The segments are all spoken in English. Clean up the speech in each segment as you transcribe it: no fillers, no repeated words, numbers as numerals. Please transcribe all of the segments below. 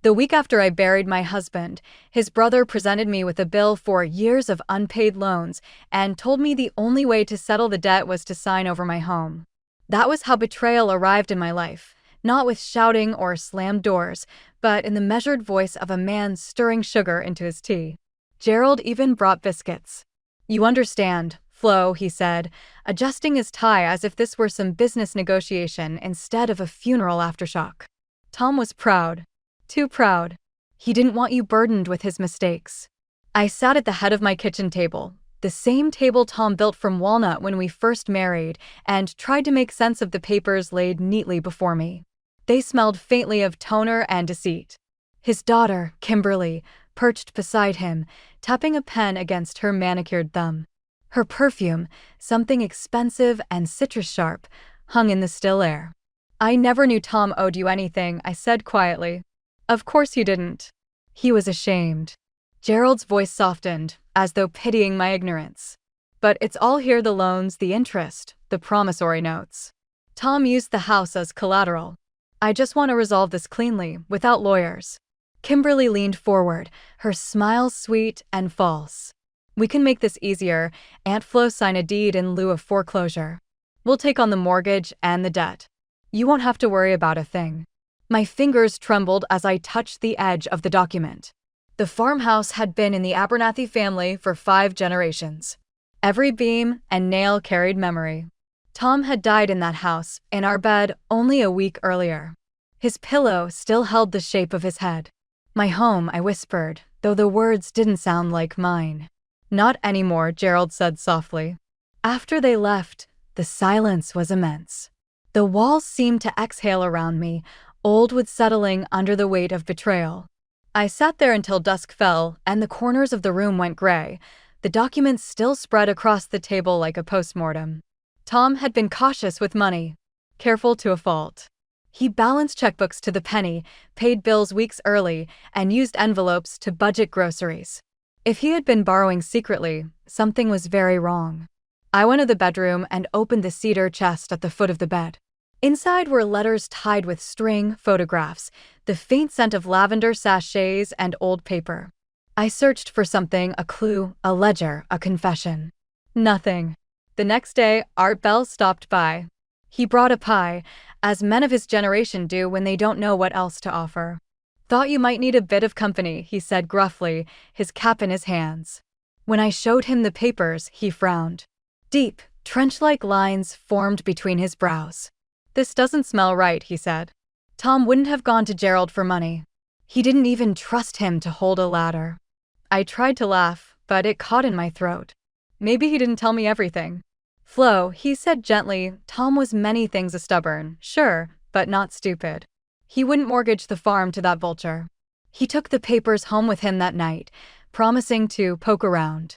The week after I buried my husband, his brother presented me with a bill for years of unpaid loans and told me the only way to settle the debt was to sign over my home. That was how betrayal arrived in my life, not with shouting or slammed doors, but in the measured voice of a man stirring sugar into his tea. Gerald even brought biscuits. "You understand, Flo," he said, adjusting his tie as if this were some business negotiation instead of a funeral aftershock. Tom was proud. Too proud. He didn't want you burdened with his mistakes. I sat at the head of my kitchen table, the same table Tom built from walnut when we first married, and tried to make sense of the papers laid neatly before me. They smelled faintly of toner and deceit. His daughter, Kimberly, perched beside him, tapping a pen against her manicured thumb. Her perfume, something expensive and citrus-sharp, hung in the still air. "I never knew Tom owed you anything," I said quietly. "Of course you didn't." He was ashamed. Gerald's voice softened, as though pitying my ignorance. "But it's all here, the loans, the interest, the promissory notes. Tom used the house as collateral. I just want to resolve this cleanly, without lawyers." Kimberly leaned forward, her smile sweet and false. "We can make this easier. Aunt Flo signed a deed in lieu of foreclosure. We'll take on the mortgage and the debt. You won't have to worry about a thing." My fingers trembled as I touched the edge of the document. The farmhouse had been in the Abernathy family for 5 generations. Every beam and nail carried memory. Tom had died in that house, in our bed, only a week earlier. His pillow still held the shape of his head. "My home," I whispered, though the words didn't sound like mine. "Not anymore," Gerald said softly. After they left, the silence was immense. The walls seemed to exhale around me, old with settling under the weight of betrayal. I sat there until dusk fell, and the corners of the room went gray, the documents still spread across the table like a postmortem. Tom had been cautious with money, careful to a fault. He balanced checkbooks to the penny, paid bills weeks early, and used envelopes to budget groceries. If he had been borrowing secretly, something was very wrong. I went to the bedroom and opened the cedar chest at the foot of the bed. Inside were letters tied with string, photographs, the faint scent of lavender sachets, and old paper. I searched for something, a clue, a ledger, a confession. Nothing. The next day, Art Bell stopped by. He brought a pie, as men of his generation do when they don't know what else to offer. "Thought you might need a bit of company," he said gruffly, his cap in his hands. When I showed him the papers, he frowned. Deep, trench-like lines formed between his brows. "This doesn't smell right," he said. Tom wouldn't have gone to Gerald for money. He didn't even trust him to hold a ladder. I tried to laugh, but it caught in my throat. "Maybe he didn't tell me everything." "Flo," he said gently, Tom was many things a stubborn, sure, but not stupid. He wouldn't mortgage the farm to that vulture. He took the papers home with him that night, promising to poke around.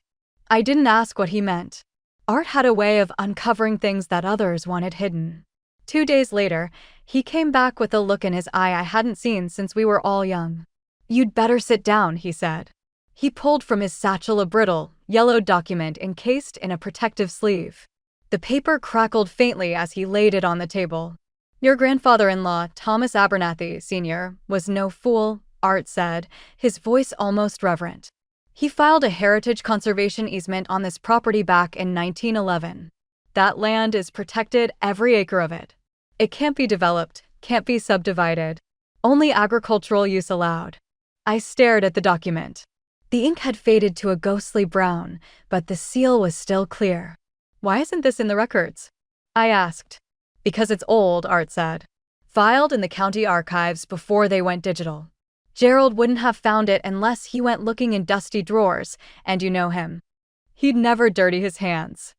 I didn't ask what he meant. Art had a way of uncovering things that others wanted hidden. 2 days later, he came back with a look in his eye I hadn't seen since we were all young. "You'd better sit down," he said. He pulled from his satchel a brittle, yellowed document encased in a protective sleeve. The paper crackled faintly as he laid it on the table. "Your grandfather-in-law, Thomas Abernathy, Sr., was no fool," Art said, his voice almost reverent. "He filed a heritage conservation easement on this property back in 1911. That land is protected, every acre of it. It can't be developed, can't be subdivided. Only agricultural use allowed." I stared at the document. The ink had faded to a ghostly brown, but the seal was still clear. "Why isn't this in the records?" I asked. "Because it's old," Art said. "Filed in the county archives before they went digital. Gerald wouldn't have found it unless he went looking in dusty drawers, and you know him. He'd never dirty his hands."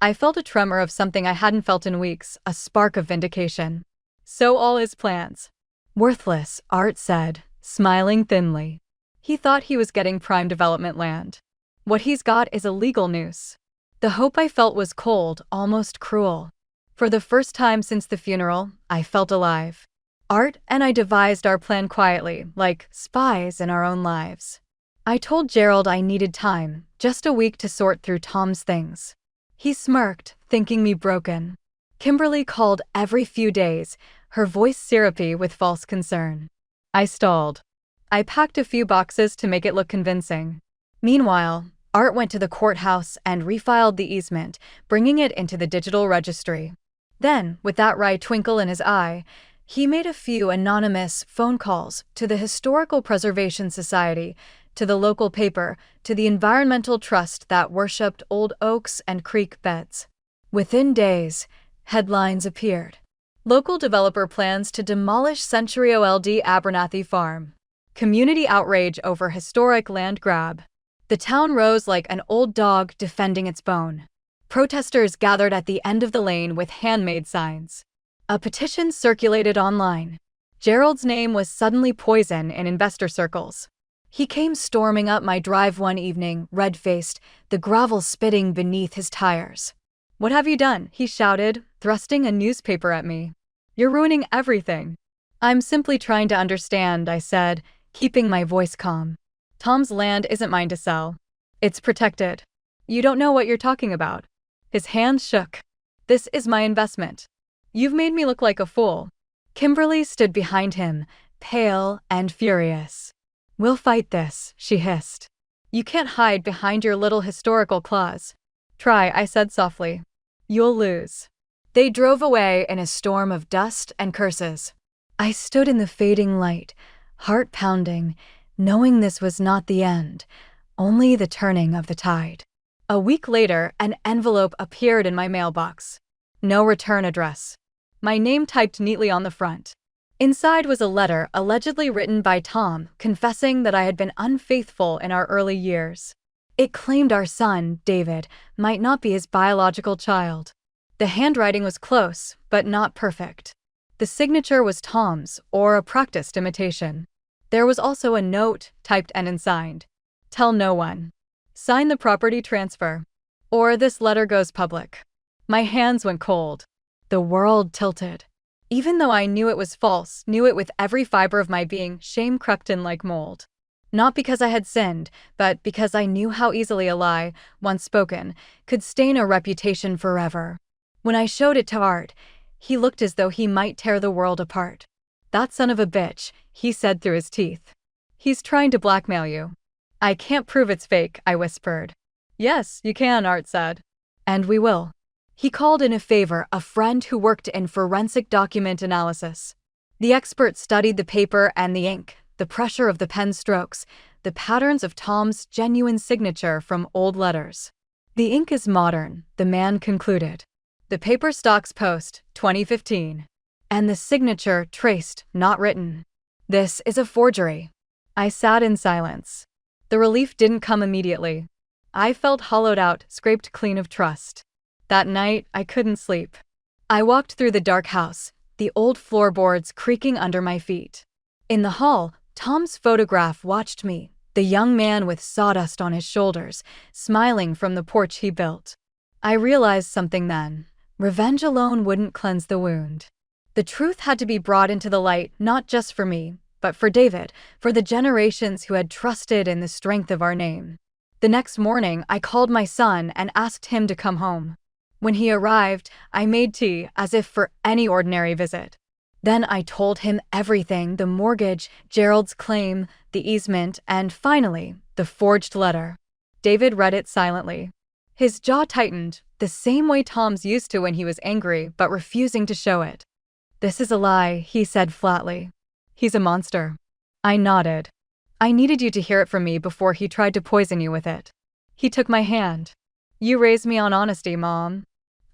I felt a tremor of something I hadn't felt in weeks, a spark of vindication. "So all his plans." "Worthless," Art said, smiling thinly. "He thought he was getting prime development land. What he's got is a legal noose." The hope I felt was cold, almost cruel. For the first time since the funeral, I felt alive. Art and I devised our plan quietly, like spies in our own lives. I told Gerald I needed time, just a week to sort through Tom's things. He smirked, thinking me broken. Kimberly called every few days, her voice syrupy with false concern. I stalled. I packed a few boxes to make it look convincing. Meanwhile, Art went to the courthouse and refiled the easement, bringing it into the digital registry. Then, with that wry twinkle in his eye, he made a few anonymous phone calls to the Historical Preservation Society, to the local paper, to the environmental trust that worshipped old oaks and creek beds. Within days, headlines appeared. Local developer plans to demolish Century Old Abernathy farm. Community outrage over historic land grab. The town rose like an old dog defending its bone. Protesters gathered at the end of the lane with handmade signs. A petition circulated online. Gerald's name was suddenly poison in investor circles. He came storming up my drive one evening, red-faced, the gravel spitting beneath his tires. "What have you done?" he shouted, thrusting a newspaper at me. "You're ruining everything." "I'm simply trying to understand," I said, keeping my voice calm. "Tom's land isn't mine to sell. It's protected." "You don't know what you're talking about." His hands shook. "This is my investment. You've made me look like a fool." Kimberly stood behind him, pale and furious. "We'll fight this," she hissed. "You can't hide behind your little historical claws." "Try," I said softly. "You'll lose." They drove away in a storm of dust and curses. I stood in the fading light, heart pounding, knowing this was not the end, only the turning of the tide. A week later, an envelope appeared in my mailbox. No return address. My name typed neatly on the front. Inside was a letter allegedly written by Tom, confessing that I had been unfaithful in our early years. It claimed our son, David, might not be his biological child. The handwriting was close, but not perfect. The signature was Tom's, or a practiced imitation. There was also a note, typed and unsigned. "Tell no one. Sign the property transfer. Or this letter goes public." My hands went cold. The world tilted. Even though I knew it was false, knew it with every fiber of my being, shame crept in like mold. Not because I had sinned, but because I knew how easily a lie, once spoken, could stain a reputation forever. When I showed it to Art, he looked as though he might tear the world apart. "That son of a bitch," he said through his teeth. "He's trying to blackmail you." "I can't prove it's fake," I whispered. "Yes, you can," Art said. "And we will." He called in a favor, a friend who worked in forensic document analysis. The expert studied the paper and the ink, the pressure of the pen strokes, the patterns of Tom's genuine signature from old letters. "The ink is modern," the man concluded. "The paper stocks post, 2015. And the signature traced, not written. This is a forgery." I sat in silence. The relief didn't come immediately. I felt hollowed out, scraped clean of trust. That night, I couldn't sleep. I walked through the dark house, the old floorboards creaking under my feet. In the hall, Tom's photograph watched me, the young man with sawdust on his shoulders, smiling from the porch he built. I realized something then. Revenge alone wouldn't cleanse the wound. The truth had to be brought into the light, not just for me, but for David, for the generations who had trusted in the strength of our name. The next morning, I called my son and asked him to come home. When he arrived, I made tea, as if for any ordinary visit. Then I told him everything: the mortgage, Gerald's claim, the easement, and finally, the forged letter. David read it silently. His jaw tightened, the same way Tom's used to when he was angry, but refusing to show it. "This is a lie," he said flatly. "He's a monster." I nodded. "I needed you to hear it from me before he tried to poison you with it." He took my hand. "You raised me on honesty, Mom.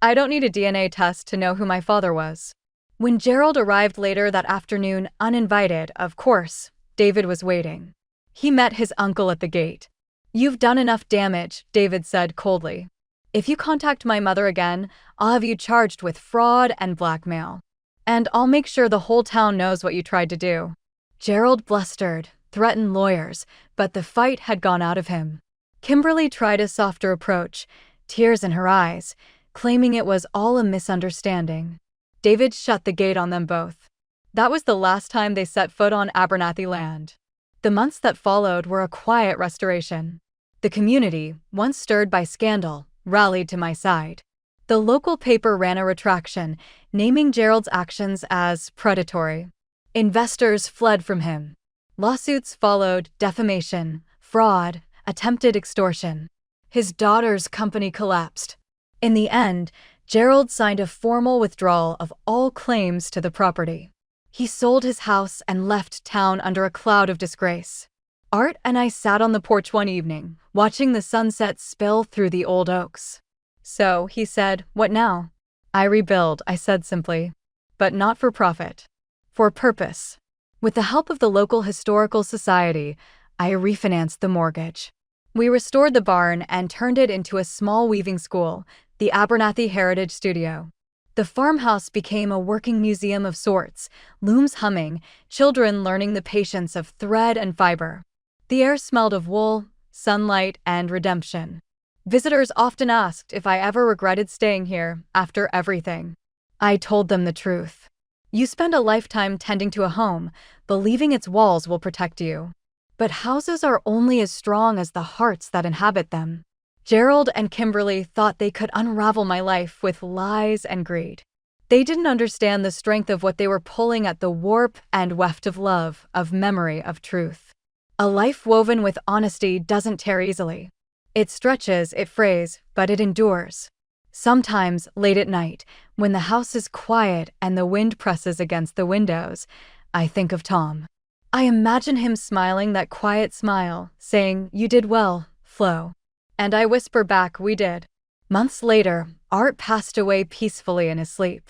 I don't need a DNA test to know who my father was." When Gerald arrived later that afternoon, uninvited, of course, David was waiting. He met his uncle at the gate. "You've done enough damage," David said coldly. "If you contact my mother again, I'll have you charged with fraud and blackmail. And I'll make sure the whole town knows what you tried to do." Gerald blustered, threatened lawyers, but the fight had gone out of him. Kimberly tried a softer approach, tears in her eyes, claiming it was all a misunderstanding. David shut the gate on them both. That was the last time they set foot on Abernathy land. The months that followed were a quiet restoration. The community, once stirred by scandal, rallied to my side. The local paper ran a retraction, naming Gerald's actions as predatory. Investors fled from him. Lawsuits followed: defamation, fraud, attempted extortion. His daughter's company collapsed. In the end, Gerald signed a formal withdrawal of all claims to the property. He sold his house and left town under a cloud of disgrace. Art and I sat on the porch one evening, watching the sunset spill through the old oaks. "So," he said, "what now?" "I rebuild," I said simply. "But not for profit. For purpose." With the help of the local historical society, I refinanced the mortgage. We restored the barn and turned it into a small weaving school, the Abernathy Heritage Studio. The farmhouse became a working museum of sorts, looms humming, children learning the patience of thread and fiber. The air smelled of wool, sunlight, and redemption. Visitors often asked if I ever regretted staying here after everything. I told them the truth. You spend a lifetime tending to a home, believing its walls will protect you. But houses are only as strong as the hearts that inhabit them. Gerald and Kimberly thought they could unravel my life with lies and greed. They didn't understand the strength of what they were pulling at: the warp and weft of love, of memory, of truth. A life woven with honesty doesn't tear easily. It stretches, it frays, but it endures. Sometimes, late at night, when the house is quiet and the wind presses against the windows, I think of Tom. I imagine him smiling that quiet smile, saying, "You did well, Flo." And I whisper back, "We did." Months later, Art passed away peacefully in his sleep.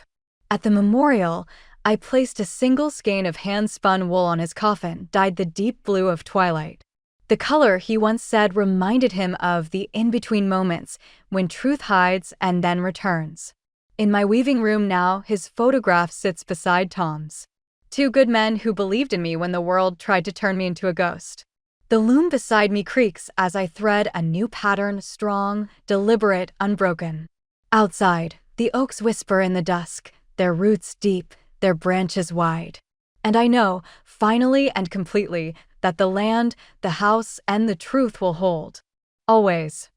At the memorial, I placed a single skein of hand-spun wool on his coffin, dyed the deep blue of twilight. The color, he once said, reminded him of the in-between moments when truth hides and then returns. In my weaving room now, his photograph sits beside Tom's. Two good men who believed in me when the world tried to turn me into a ghost. The loom beside me creaks as I thread a new pattern, strong, deliberate, unbroken. Outside, the oaks whisper in the dusk, their roots deep, their branches wide. And I know, finally and completely, that the land, the house, and the truth will hold. Always.